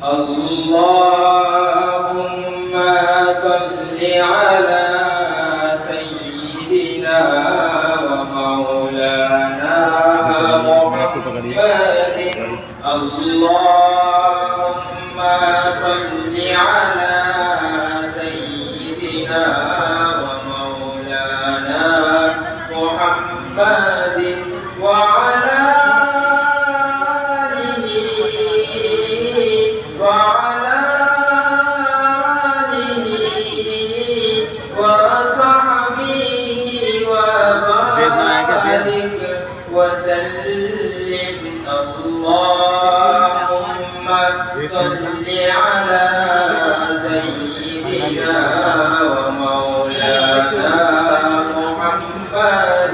اللهم صل على سيدنا ومولانا محمد اللهم صل على سيدنا ومولانا محمد وعلى وسلم اللهم صل على سيدنا ومولانا محمد